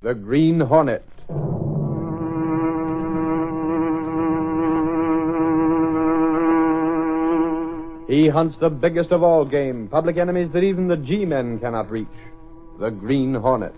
The Green Hornet. He hunts the biggest of all game, public enemies that even the G-men cannot reach. The Green Hornet.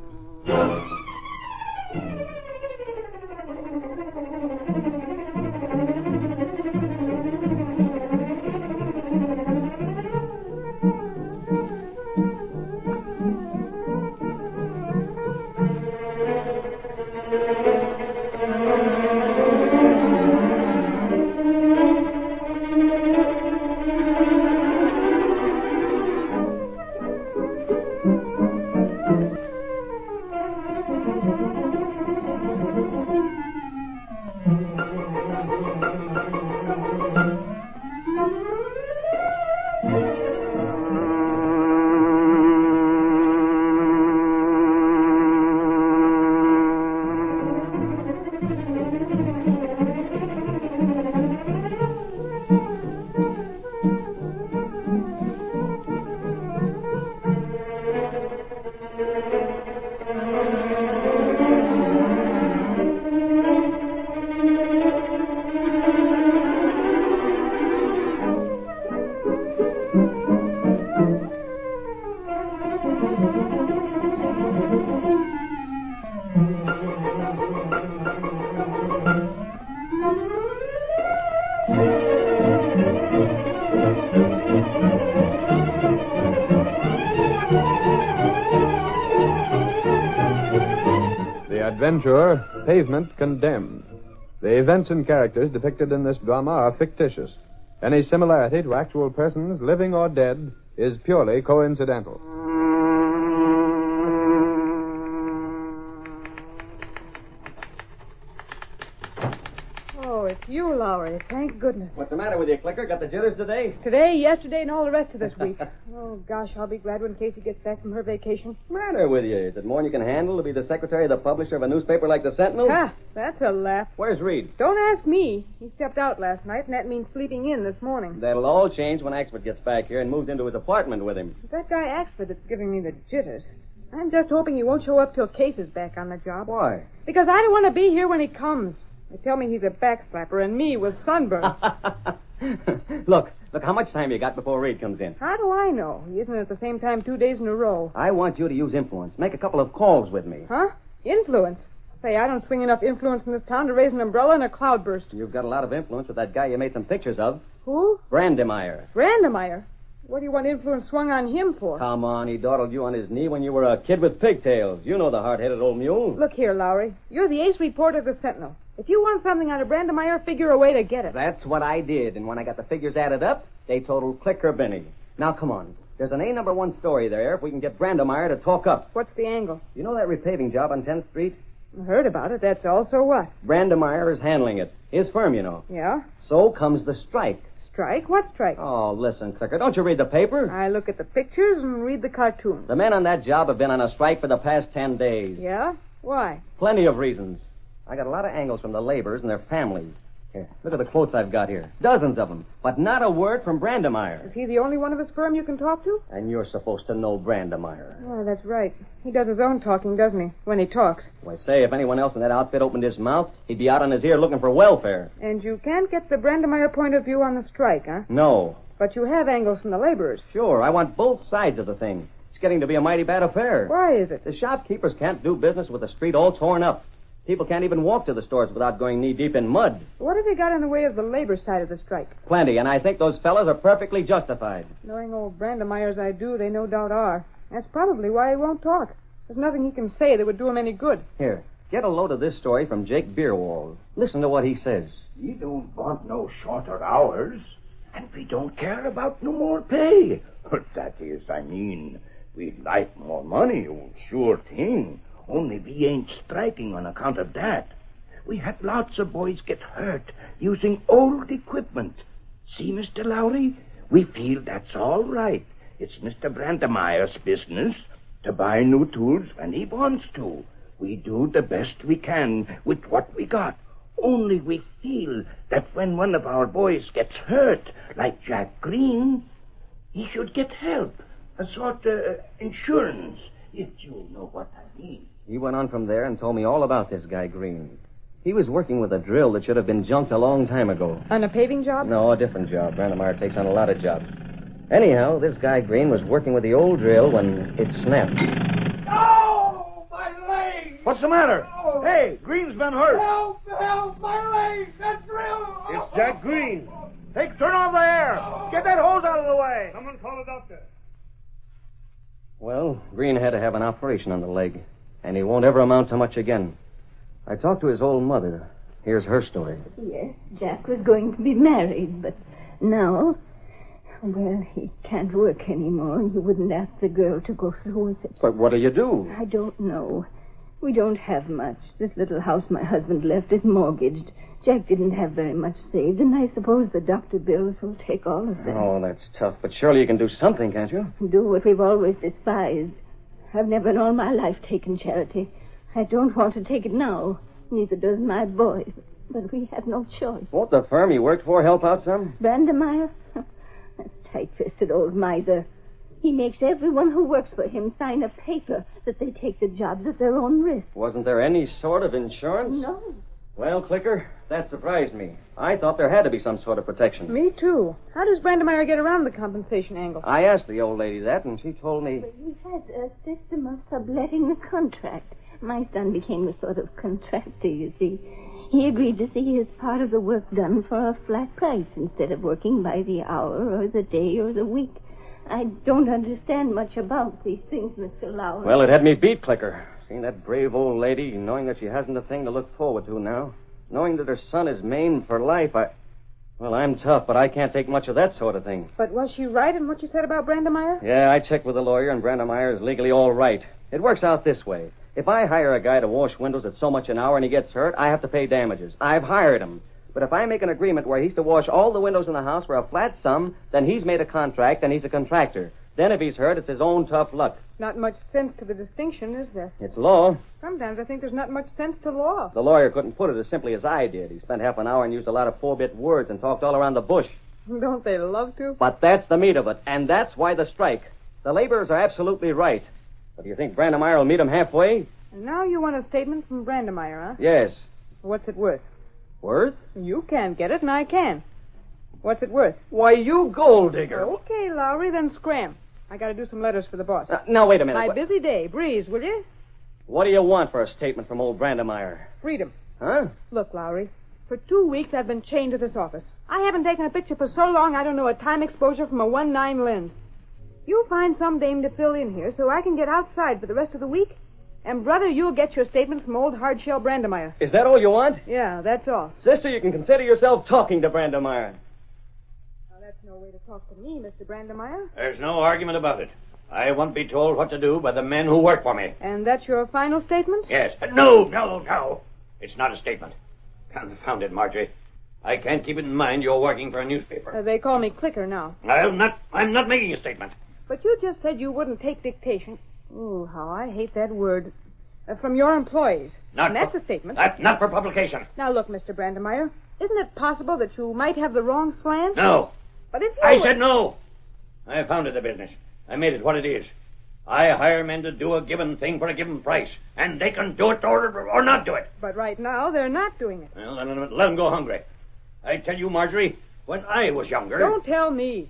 Adventurer, Pavement, condemned. The events and characters depicted in this drama are fictitious. Any similarity to actual persons, living or dead, is purely coincidental. Oh, it's you, Lowry. Thank goodness. What's the matter with you, Clicker? Got the jitters today? Today, yesterday, and all the rest of this week. Oh, gosh, I'll be glad when Casey gets back from her vacation. What's the matter with you? Is it more than you can handle to be the secretary of the publisher of a newspaper like the Sentinel? Ha! That's a laugh. Where's Reed? Don't ask me. He stepped out last night, and that means sleeping in this morning. That'll all change when Axford gets back here and moves into his apartment with him. It's that guy Axford that's giving me the jitters. I'm just hoping he won't show up till Case is back on the job. Why? Because I don't want to be here when he comes. They tell me he's a backslapper, and me with sunburn. Look, how much time you got before Reed comes in? How do I know? He isn't at the same time 2 days in a row. I want you to use influence. Make a couple of calls with me. Huh? Influence? Say, I don't swing enough influence in this town to raise an umbrella in a cloudburst. You've got a lot of influence with that guy you made some pictures of. Who? Brandemeyer. Brandemeyer? What do you want influence swung on him for? Come on, he dawdled you on his knee when you were a kid with pigtails. You know the hard-headed old mule. Look here, Lowry. You're the ace reporter of the Sentinel. If you want something out of Brandemeyer, figure a way to get it. That's what I did, and when I got the figures added up, they totaled Clicker Benny. Now, come on. There's an A-1 story there if we can get Brandemeyer to talk up. What's the angle? You know that repaving job on 10th Street? I heard about it. That's all. So what? Brandemeyer is handling it. His firm, you know. Yeah? So comes the strike. Strike? What strike? Oh, listen, Clicker. Don't you read the paper? I look at the pictures and read the cartoons. The men on that job have been on a strike for the past 10 days. Yeah? Why? Plenty of reasons. I got a lot of angles from the laborers and their families. Here, look at the quotes I've got here. Dozens of them. But not a word from Brandemeyer. Is he the only one of his firm you can talk to? And you're supposed to know Brandemeyer. Oh, that's right. He does his own talking, doesn't he? When he talks. Why, say, if anyone else in that outfit opened his mouth, he'd be out on his ear looking for welfare. And you can't get the Brandemeyer point of view on the strike, huh? No. But you have angles from the laborers. Sure, I want both sides of the thing. It's getting to be a mighty bad affair. Why is it? The shopkeepers can't do business with the street all torn up. People can't even walk to the stores without going knee-deep in mud. What have they got in the way of the labor side of the strike? Plenty, and I think those fellas are perfectly justified. Knowing old Brandemeyer as I do, they no doubt are. That's probably why he won't talk. There's nothing he can say that would do him any good. Here, get a load of this story from Jake Beerwald. Listen to what he says. We don't want no shorter hours, and we don't care about no more pay. That is, I mean, we'd like more money, sure thing. Only we ain't striking on account of that. We had lots of boys get hurt using old equipment. See, Mr. Lowry, we feel that's all right. It's Mr. Brandemeyer's business to buy new tools when he wants to. We do the best we can with what we got. Only we feel that when one of our boys gets hurt, like Jack Green, he should get help, a sort of insurance. if you know what I mean. He went on from there and told me all about this guy, Green. He was working with a drill that should have been junked a long time ago. On a paving job? No, a different job. Brandemeier takes on a lot of jobs. Anyhow, this guy, Green, was working with the old drill when it snapped. Oh, my leg! What's the matter? Oh. Hey, Green's been hurt. Help, my leg! That drill! It's Jack Green. Turn off the air. Get that hose out of the way. Someone call a doctor. Well, Green had to have an operation on the leg, and he won't ever amount to much again. I talked to his old mother. Here's her story. Yes, Jack was going to be married, but now, well, he can't work anymore, and he wouldn't ask the girl to go through with it. But what do you do? I don't know. We don't have much. This little house my husband left is mortgaged. Jack didn't have very much saved, and I suppose the doctor bills will take all of that. Oh, that's tough. But surely you can do something, can't you? Do what we've always despised. I've never in all my life taken charity. I don't want to take it now. Neither does my boy. But we have no choice. Won't the firm he worked for help out some? Brandemeier? That tight-fisted old miser. He makes everyone who works for him sign a paper that they take the jobs at their own risk. Wasn't there any sort of insurance? No. Well, Clicker, that surprised me. I thought there had to be some sort of protection. Me too. How does Brandemeier get around the compensation angle? I asked the old lady that, and she told me... But he has a system of subletting the contract. My son became a sort of contractor, you see. He agreed to see his part of the work done for a flat price instead of working by the hour or the day or the week. I don't understand much about these things, Mr. Lowry. Well, it had me beat, Clicker. Seeing that brave old lady, knowing that she hasn't a thing to look forward to now, knowing that her son is maimed for life, Well, I'm tough, but I can't take much of that sort of thing. But was she right in what you said about Brandemeier? Yeah, I checked with the lawyer, and Brandemeier is legally all right. It works out this way. If I hire a guy to wash windows at so much an hour and he gets hurt, I have to pay damages. I've hired him. But if I make an agreement where he's to wash all the windows in the house for a flat sum, then he's made a contract and he's a contractor. Then if he's hurt, it's his own tough luck. Not much sense to the distinction, is there? It's law. Sometimes I think there's not much sense to law. The lawyer couldn't put it as simply as I did. He spent half an hour and used a lot of four-bit words and talked all around the bush. Don't they love to? But that's the meat of it, and that's why the strike. The laborers are absolutely right. But do you think Brandemeier will meet them halfway? And now you want a statement from Brandemeier, huh? Yes. What's it worth? Worth? You can't get it, and I can. What's it worth? Why, you gold digger. Okay, Lowry, then scram. I got to do some letters for the boss. Now, wait a minute. My busy day. Breeze, will you? What do you want for a statement from old Brandemeier? Freedom. Huh? Look, Lowry, for 2 weeks I've been chained to this office. I haven't taken a picture for so long I don't know a time exposure from a 1.9 lens. You find some dame to fill in here so I can get outside for the rest of the week. And, brother, you'll get your statement from old hardshell Brandemeier. Is that all you want? Yeah, that's all. Sister, you can consider yourself talking to Brandemeier. Now, that's no way to talk to me, Mr. Brandemeier. There's no argument about it. I won't be told what to do by the men who work for me. And that's your final statement? Yes. No. It's not a statement. Confound it, Marjorie. I can't keep it in mind you're working for a newspaper. They call me Clicker now. I'm not making a statement. But you just said you wouldn't take dictation. Ooh, how I hate that word. From your employees. And that's a statement. That's not for publication. Now, look, Mr. Brandemeier, isn't it possible that you might have the wrong slant? No. But if you... I said no. I founded the business. I made it what it is. I hire men to do a given thing for a given price, and they can do it or not do it. But right now, they're not doing it. Well, then let them go hungry. I tell you, Marjorie, when I was younger... Don't tell me.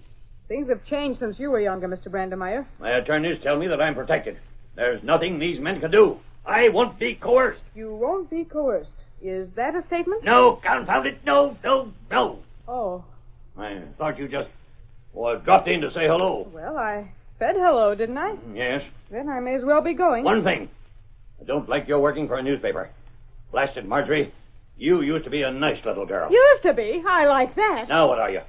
Things have changed since you were younger, Mr. Brandemeier. My attorneys tell me that I'm protected. There's nothing these men can do. I won't be coerced. You won't be coerced. Is that a statement? No, confound it. No. Oh. I thought you just dropped in to say hello. Well, I said hello, didn't I? Yes. Then I may as well be going. One thing. I don't like your working for a newspaper. Blasted, Marjorie. You used to be a nice little girl. Used to be? I like that. Now what are you?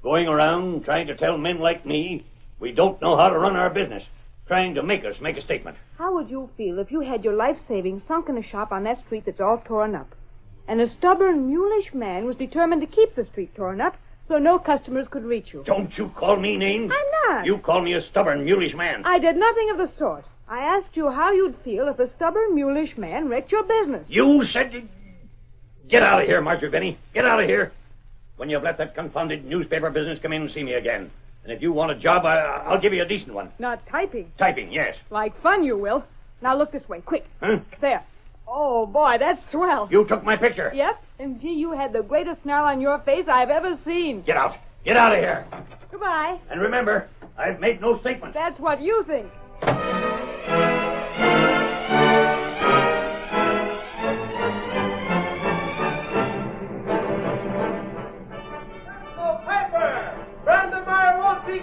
Going around trying to tell men like me we don't know how to run our business. Trying to make us make a statement. How would you feel if you had your life savings sunk in a shop on that street that's all torn up? And a stubborn, mulish man was determined to keep the street torn up so no customers could reach you. Don't you call me names. I'm not. You call me a stubborn, mulish man. I did nothing of the sort. I asked you how you'd feel if a stubborn, mulish man wrecked your business. You said... Get out of here, Marjorie Benny. Get out of here. When you've let that confounded newspaper business come in and see me again. And if you want a job, I'll give you a decent one. Not typing. Typing, yes. Like fun, you will. Now look this way, quick. Huh? There. Oh, boy, that's swell. You took my picture. Yep. And, gee, you had the greatest smile on your face I've ever seen. Get out. Get out of here. Goodbye. And remember, I've made no statement. That's what you think.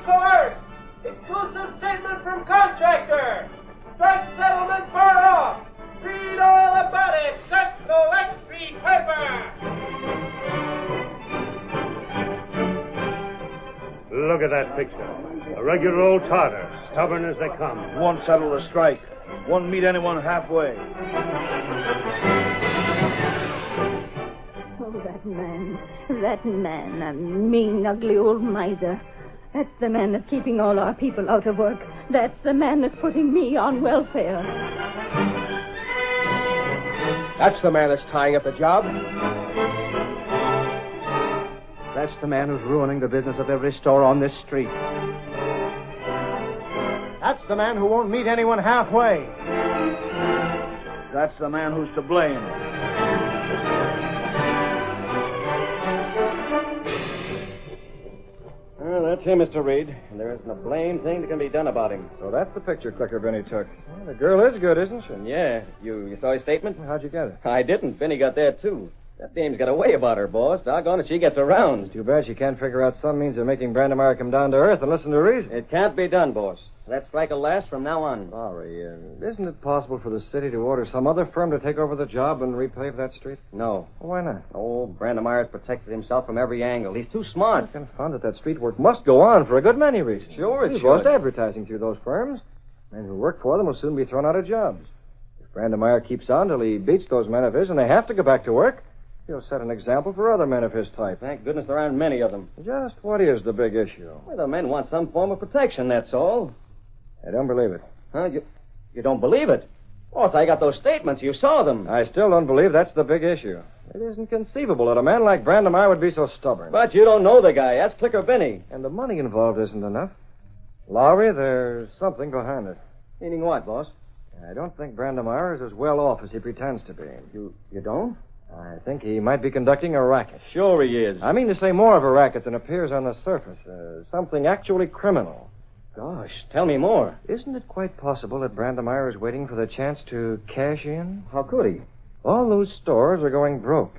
Coerced. Exclusive statement from contractor. Strike settlement far off. Read all about it. Set collect the paper. Look at that picture. A regular old Tartar, stubborn as they come. Won't settle the strike. Won't meet anyone halfway. Oh, that man, a mean, ugly old miser. That's the man that's keeping all our people out of work. That's the man that's putting me on welfare. That's the man that's tying up the job. That's the man who's ruining the business of every store on this street. That's the man who won't meet anyone halfway. That's the man who's to blame. Well, that's him, Mr. Reed. And there isn't a blame thing that can be done about him. So that's the picture Clicker Benny took. Well, the girl is good, isn't she? Yeah. You saw his statement? How'd you get it? I didn't. Benny got that, too. That dame's got a way about her, boss. Doggone it, she gets around. Too bad she can't figure out some means of making Brandemeier come down to earth and listen to reason. It can't be done, boss. That strike will last from now on. Lowry, isn't it possible for the city to order some other firm to take over the job and repave that street? No. Well, why not? Oh, Brandemeier's protected himself from every angle. He's too smart. Confound it, that street work must go on for a good many reasons. Sure it He's should. lost advertising through those firms. Men who work for them will soon be thrown out of jobs. If Brandemeier keeps on till he beats those men of his and they have to go back to work, he'll set an example for other men of his type. Thank goodness there aren't many of them. Just what is the big issue? Well, the men want some form of protection, that's all. I don't believe it. Huh? You don't believe it? Boss, I got those statements. You saw them. I still don't believe that's the big issue. It isn't conceivable that a man like Brandemeier would be so stubborn. But you don't know the guy. That's Clicker Benny. And the money involved isn't enough. Lowry, there's something behind it. Meaning what, boss? I don't think Brandemeier is as well off as he pretends to be. You don't? I think he might be conducting a racket. Sure he is. I mean to say more of a racket than appears on the surface. Something actually criminal. Gosh, tell me more. Isn't it quite possible that Brandemeier is waiting for the chance to cash in? How could he? All those stores are going broke.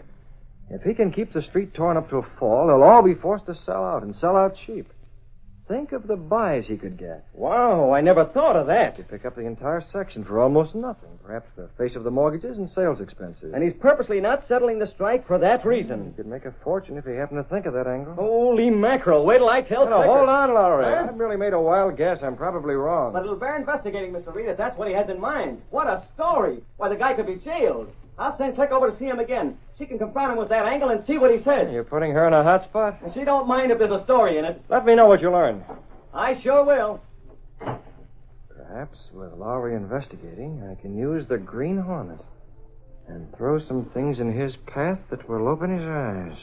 If he can keep the street torn up to a fall, they'll all be forced to sell out, and sell out cheap. Think of the buys he could get. Wow, I never thought of that. To pick up the entire section for almost nothing. Perhaps the face of the mortgages and sales expenses. And he's purposely not settling the strike for that reason. He could make a fortune if he happened to think of that angle. Holy mackerel. Wait till I tell No, Clicker. hold on, Lowry. Huh? I've merely made a wild guess. I'm probably wrong. But it'll bear investigating, Mr. Reed, if that's what he has in mind. What a story. Why, the guy could be jailed. I'll send Click over to see him again. She can confront him with that angle and see what he says. You're putting her in a hot spot? And she don't mind if there's a story in it. Let me know what you learn. I sure will. Perhaps with Lowry investigating, I can use the Green Hornet and throw some things in his path that will open his eyes.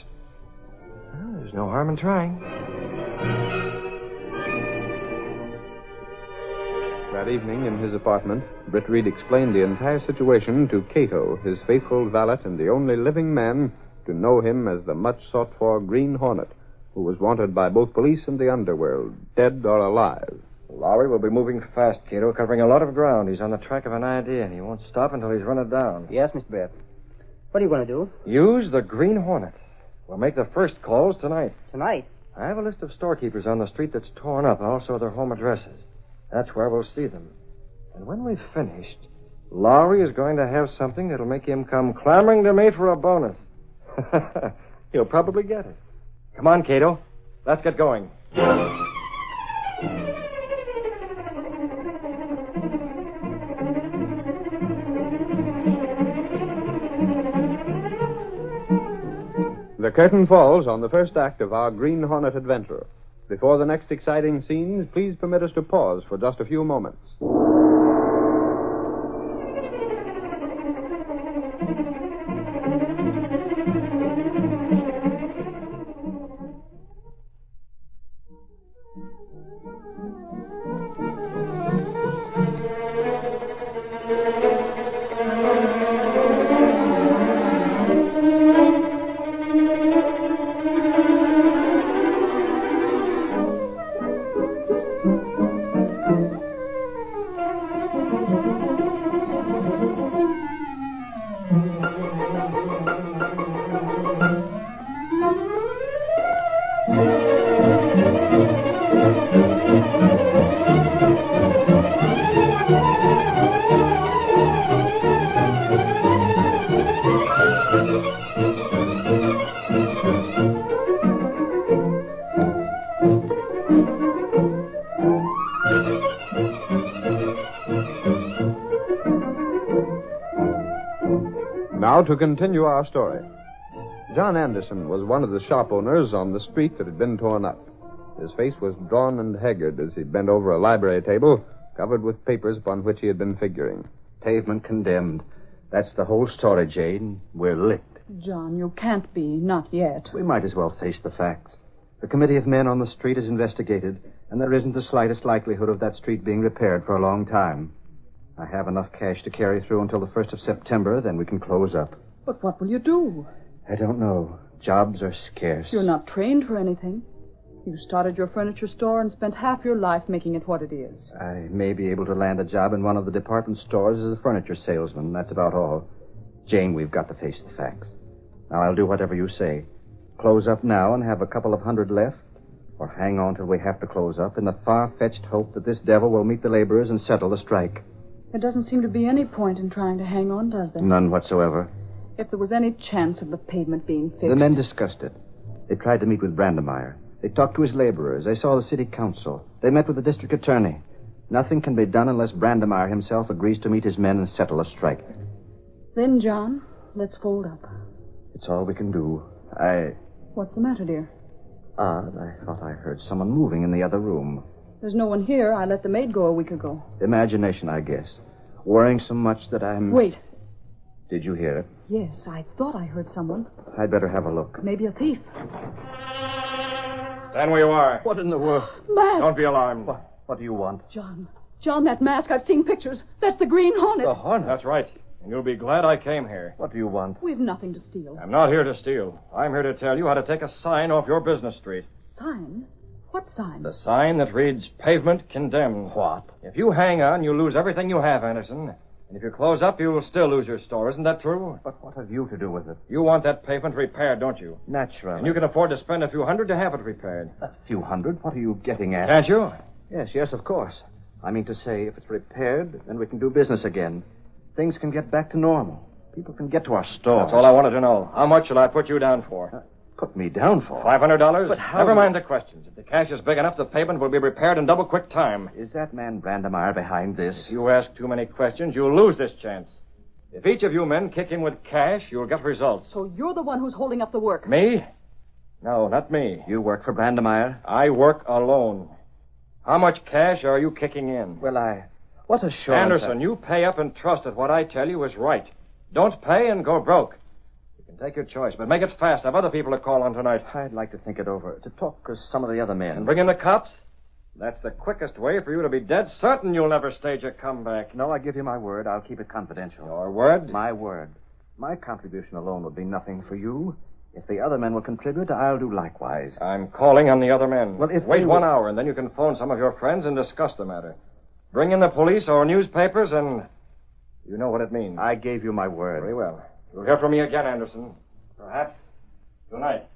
Well, there's no harm in trying. That evening in his apartment, Britt Reed explained the entire situation to Cato, his faithful valet and the only living man to know him as the much-sought-for Green Hornet, who was wanted by both police and the underworld, dead or alive. Lowry will be moving fast, Cato, covering a lot of ground. He's on the track of an idea, and he won't stop until he's run it down. Yes, Mr. Brett. What are you going to do? Use the Green Hornet. We'll make the first calls tonight. Tonight? I have a list of storekeepers on the street that's torn up, and also their home addresses. That's where we'll see them. And when we've finished, Lowry is going to have something that'll make him come clamoring to me for a bonus. He'll probably get it. Come on, Cato. Let's get going. The curtain falls on the first act of our Green Hornet adventure. Before the next exciting scenes, please permit us to pause for just a few moments. Now to continue our story. John Anderson was one of the shop owners on the street that had been torn up. His face was drawn and haggard as he bent over a library table covered with papers upon which he had been figuring. Pavement condemned. That's the whole story, Jane. We're licked. John, you can't be. Not yet. We might as well face the facts. The committee of men on the street is investigated, and there isn't the slightest likelihood of that street being repaired for a long time. I have enough cash to carry through until the 1st of September, then we can close up. But what will you do? I don't know. Jobs are scarce. You're not trained for anything. You started your furniture store and spent half your life making it what it is. I may be able to land a job in one of the department stores as a furniture salesman. That's about all. Jane, we've got to face the facts. Now, I'll do whatever you say. Close up now and have a couple of hundred left, or hang on till we have to close up in the far-fetched hope that this devil will meet the laborers and settle the strike. There doesn't seem to be any point in trying to hang on, does there? None whatsoever. If there was any chance of the pavement being fixed... The men discussed it. They tried to meet with Brandemeyer. They talked to his laborers. They saw the city council. They met with the district attorney. Nothing can be done unless Brandemeyer himself agrees to meet his men and settle a strike. Then, John, let's fold up. It's all we can do. What's the matter, dear? Odd. I thought I heard someone moving in the other room. There's no one here. I let the maid go a week ago. Imagination, I guess. Worrying so much that I'm... Wait. Did you hear it? Yes, I thought I heard someone. I'd better have a look. Maybe a thief. Stand where you are. What in the world? Mask! Don't be alarmed. What do you want? John, that mask. I've seen pictures. That's the Green Hornet. The Hornet? That's right. And you'll be glad I came here. What do you want? We've nothing to steal. I'm not here to steal. I'm here to tell you how to take a sign off your business street. Sign? What sign? The sign that reads Pavement Condemned. What? If you hang on, you'll lose everything you have, Anderson. And if you close up, you'll still lose your store. Isn't that true? But what have you to do with it? You want that pavement repaired, don't you? Naturally. And you can afford to spend a few hundred to have it repaired. A few hundred? What are you getting at? Can't you? Yes, of course. I mean to say, if it's repaired, then we can do business again. Things can get back to normal. People can get to our store. That's all I wanted to know. How much shall I put you down for? Put me down for? $500? But how... Never mind the questions. If the cash is big enough, the pavement will be repaired in double quick time. Is that man Brandemeyer behind this? If you ask too many questions, you'll lose this chance. If each of you men kick in with cash, you'll get results. So you're the one who's holding up the work. Me? No, not me. You work for Brandemeyer? I work alone. How much cash are you kicking in? Well, what assurance... Anderson, you pay up and trust that what I tell you is right. Don't pay and go broke. You can take your choice, but make it fast. I have other people to call on tonight. I'd like to think it over, to talk to some of the other men. And bring in the cops? That's the quickest way for you to be dead certain you'll never stage a comeback. No, I give you my word. I'll keep it confidential. Your word? My word. My contribution alone would be nothing for you. If the other men will contribute, I'll do likewise. I'm calling on the other men. Well, if Wait they 1 will... hour, and then you can phone some of your friends and discuss the matter. Bring in the police or newspapers, and you know what it means. I gave you my word. Very well. You'll hear from me again, Anderson. Perhaps tonight.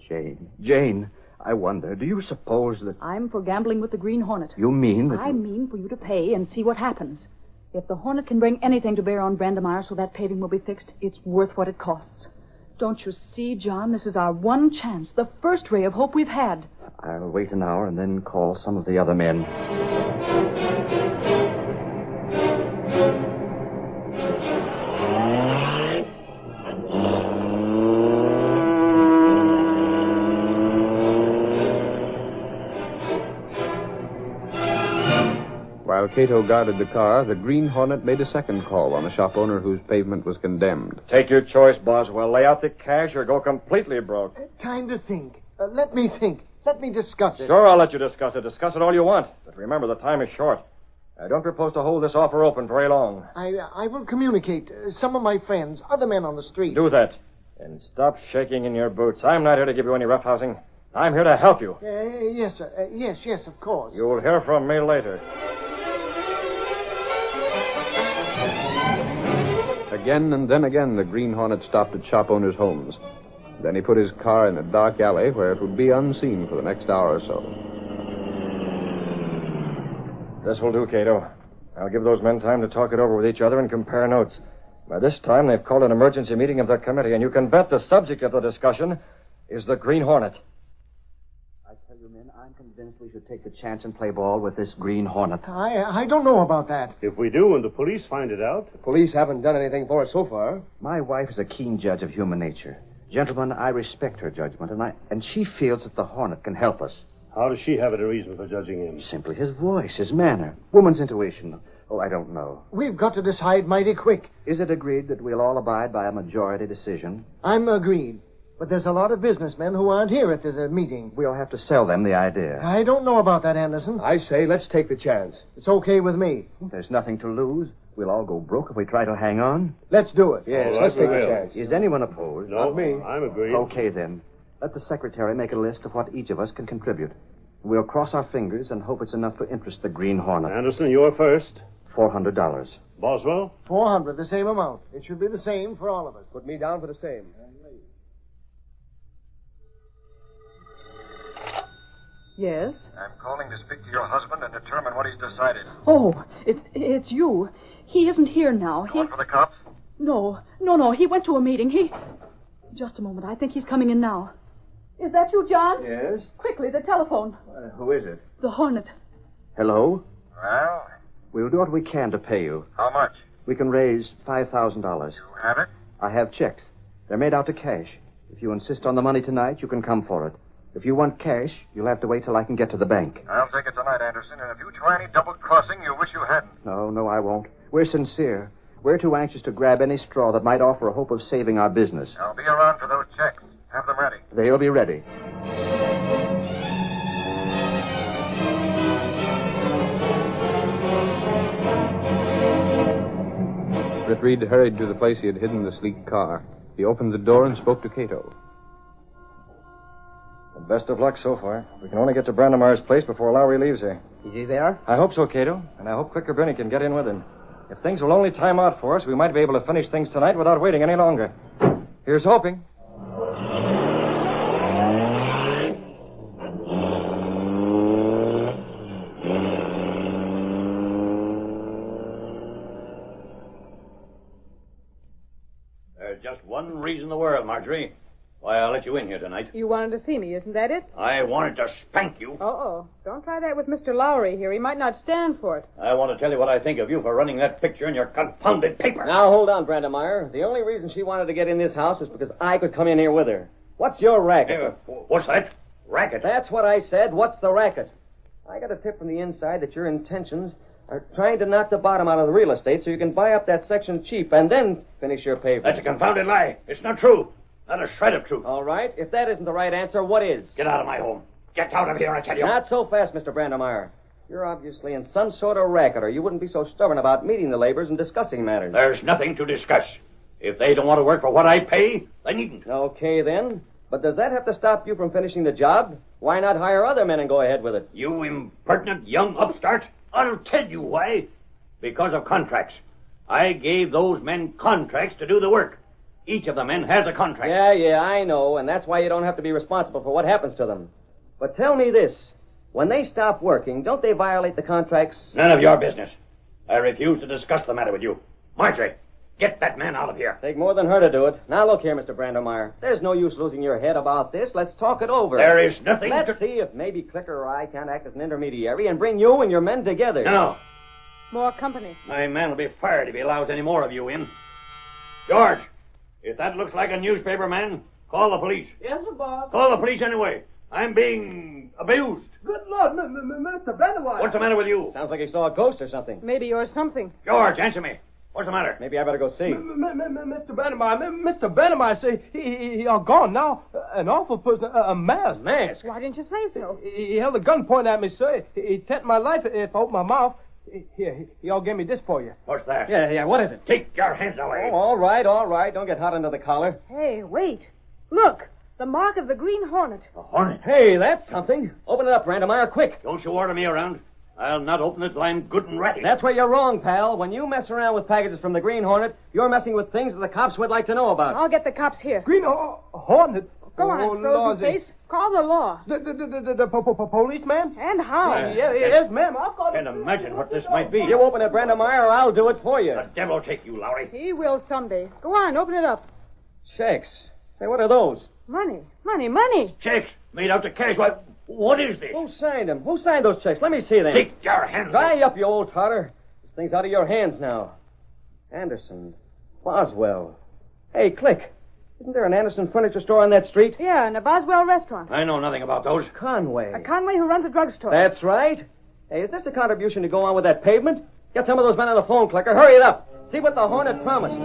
Jane, I wonder, do you suppose that... I'm for gambling with the Green Hornet. You mean that... I mean for you to pay and see what happens. If the Hornet can bring anything to bear on Brandemeyer so that paving will be fixed, it's worth what it costs. Don't you see, John? This is our one chance, the first ray of hope we've had. I'll wait an hour and then call some of the other men. While Cato guarded the car, the Green Hornet made a second call on a shop owner whose pavement was condemned. Take your choice, Boswell. Lay out the cash or go completely broke. Time to think. Let me think. Let me discuss it. Sure, I'll let you discuss it. Discuss it all you want. But remember, the time is short. I don't propose to hold this offer open very long. I will communicate. Some of my friends, other men on the street. Do that. And stop shaking in your boots. I'm not here to give you any roughhousing. I'm here to help you. Yes, sir. Yes, of course. You'll hear from me later. Again and then again, the Green Hornet stopped at shop owners' homes. Then he put his car in a dark alley where it would be unseen for the next hour or so. This will do, Cato. I'll give those men time to talk it over with each other and compare notes. By this time, they've called an emergency meeting of their committee, and you can bet the subject of the discussion is the Green Hornet. I tell you, men, I'm convinced we should take the chance and play ball with this Green Hornet. I don't know about that. If we do and the police find it out... The police haven't done anything for us so far. My wife is a keen judge of human nature. Gentlemen, I respect her judgment, and she feels that the Hornet can help us. How does she have a reason for judging him? Simply his voice, his manner, woman's intuition. Oh, I don't know. We've got to decide mighty quick. Is it agreed that we'll all abide by a majority decision? I'm agreed. But there's a lot of businessmen who aren't here at this meeting. We'll have to sell them the idea. I don't know about that, Anderson. I say let's take the chance. It's okay with me. There's nothing to lose. We'll all go broke if we try to hang on. Let's do it. Yes, right, let's take we the will. chance. Is anyone opposed? No, Not me. I'm agreed. Okay, then. Let the secretary make a list of what each of us can contribute. We'll cross our fingers and hope it's enough to interest the Green Hornet. Anderson, you're first. $400. Boswell? 400, the same amount. It should be the same for all of us. Put me down for the same. Yes? I'm calling to speak to your husband and determine what he's decided. Oh, it's you. He isn't here now. Going for the cops? No. He went to a meeting. Just a moment. I think he's coming in now. Is that you, John? Yes? Quickly, the telephone. Who is it? The Hornet. Hello? Well, We'll do what we can to pay you. how much? We can raise $5,000. You have it? I have checks. They're made out to cash. If you insist on the money tonight, you can come for it. If you want cash, you'll have to wait till I can get to the bank. I'll take it tonight, Anderson, and if you try any double-crossing, you'll wish you hadn't. No, I won't. We're sincere. We're too anxious to grab any straw that might offer a hope of saving our business. I'll be around for those checks. Have them ready. They'll be ready. Britt Reed hurried to the place he had hidden the sleek car. He opened the door and spoke to Cato. And best of luck so far. We can only get to Brandemeier's place before Lowry leaves here. Is he there? I hope so, Cato, and I hope Clicker Benny can get in with him. If things will only time out for us, we might be able to finish things tonight without waiting any longer. Here's hoping. There's just one reason in the world, Marjorie, why I let you in here tonight. You wanted to see me, isn't that it? I wanted to spank you. Uh-oh. Don't try that with Mr. Lowry here. He might not stand for it. I want to tell you what I think of you for running that picture in your confounded paper. Now, hold on, Brandemeyer. The only reason she wanted to get in this house was because I could come in here with her. What's your racket? What's that? Racket? That's what I said. What's the racket? I got a tip from the inside that your intentions are trying to knock the bottom out of the real estate so you can buy up that section cheap and then finish your pavement. That's a confounded lie. It's not true. Not a shred of truth. All right. If that isn't the right answer, what is? Get out of my home. Get out of here, I tell you. Not so fast, Mr. Brandemeyer. You're obviously in some sort of racket, or you wouldn't be so stubborn about meeting the laborers and discussing matters. There's nothing to discuss. If they don't want to work for what I pay, they needn't. Okay, then. But does that have to stop you from finishing the job? Why not hire other men and go ahead with it? You impertinent young upstart. I'll tell you why. Because of contracts. I gave those men contracts to do the work. Each of the men has a contract. Yeah, I know, and that's why you don't have to be responsible for what happens to them. But tell me this. When they stop working, don't they violate the contracts? None of your business. I refuse to discuss the matter with you. Marjorie, get that man out of here. Take more than her to do it. Now, look here, Mr. Brandemeyer. There's no use losing your head about this. Let's talk it over. There is nothing Let's see if maybe Clicker or I can't act as an intermediary and bring you and your men together. No. More company. My man will be fired if he allows any more of you in. George, if that looks like a newspaper man, call the police. Yes, sir, boss. Call the police anyway. I'm being abused. Good Lord, Mr. Brandemeyer. What's the matter with you? Sounds like he saw a ghost or something. Maybe you're something. George, answer me. What's the matter? Maybe I better go see. Mr. Brandemeyer, Mr. Brandemeyer say he are gone now. An awful person, a mask. Mask? Why didn't you say so? He held a gun pointed at me, sir. He threatened my life if I opened my mouth. Here, he all gave me this for you. What's that? Yeah, what is it? Take your hands away. Oh, all right. Don't get hot under the collar. Hey, wait. Look, the mark of the Green Hornet. A hornet? Hey, that's something. Open it up, Brandemeyer, quick. Don't you order me around. I'll not open it till I'm good and ready. That's where you're wrong, pal. When you mess around with packages from the Green Hornet, you're messing with things that the cops would like to know about. I'll get the cops here. Green Hornet? Go on, frozen face. Call the law. The policeman? And how? Yes, ma'am. I'll call Can't imagine what this might be. You open it, Brandemeyer, or I'll do it for you. The devil take you, Lowry. He will someday. Go on, open it up. Checks. Say, what are those? Money. Checks made out to cash. What is this? Who signed them? Who signed those checks? Let me see them. Take your hands Dry up, you old tartar. This thing's out of your hands now. Anderson. Boswell. Hey, Click. Isn't there an Anderson furniture store on that street? Yeah, and a Boswell restaurant. I know nothing about those. Conway. A Conway who runs a drugstore. That's right. Hey, is this a contribution to go on with that pavement? Get some of those men on the phone, Clicker. Hurry it up. See what the Hornet promised.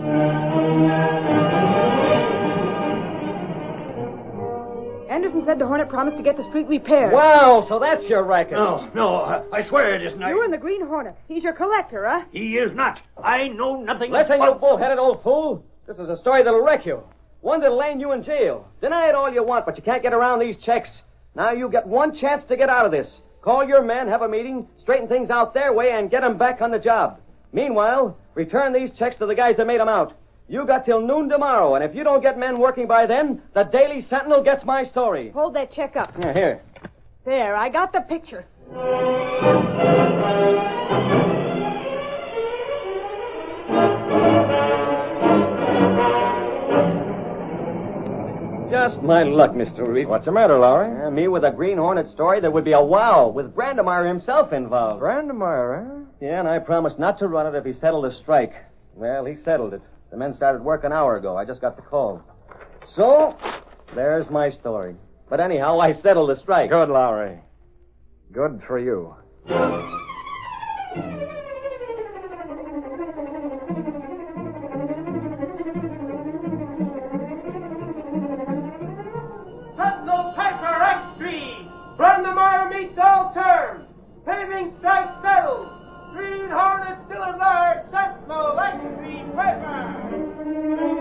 Anderson said the Hornet promised to get the street repaired. Wow, so that's your racket. No, I swear it isn't. You and the Green Hornet. He's your collector, huh? He is not. I know nothing Listen, you bullheaded old fool. This is a story that'll wreck you. One that'll land you in jail. Deny it all you want, but you can't get around these checks. Now you get one chance to get out of this. Call your men, have a meeting, straighten things out their way, and get them back on the job. Meanwhile, return these checks to the guys that made them out. You got till noon tomorrow, and if you don't get men working by then, the Daily Sentinel gets my story. Hold that check up. Yeah, here. There, I got the picture. Just my luck, Mr. Reed. What's the matter, Lowry? Me with a Green Hornet story, there would be a wow, with Brandemeyer himself involved. Brandemeyer, eh? Yeah, and I promised not to run it if he settled the strike. Well, he settled it. The men started work an hour ago. I just got the call. So, there's my story. But anyhow, I settled the strike. Good, Lowry. Good for you. Sentinel Piper X3. Brandemeyer meets all terms. Paving strike settled. Green Hornet still at large. Sentinel X3 Piper.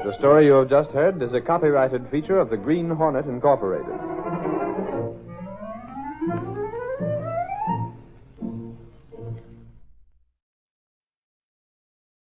The story you have just heard is a copyrighted feature of the Green Hornet, Incorporated.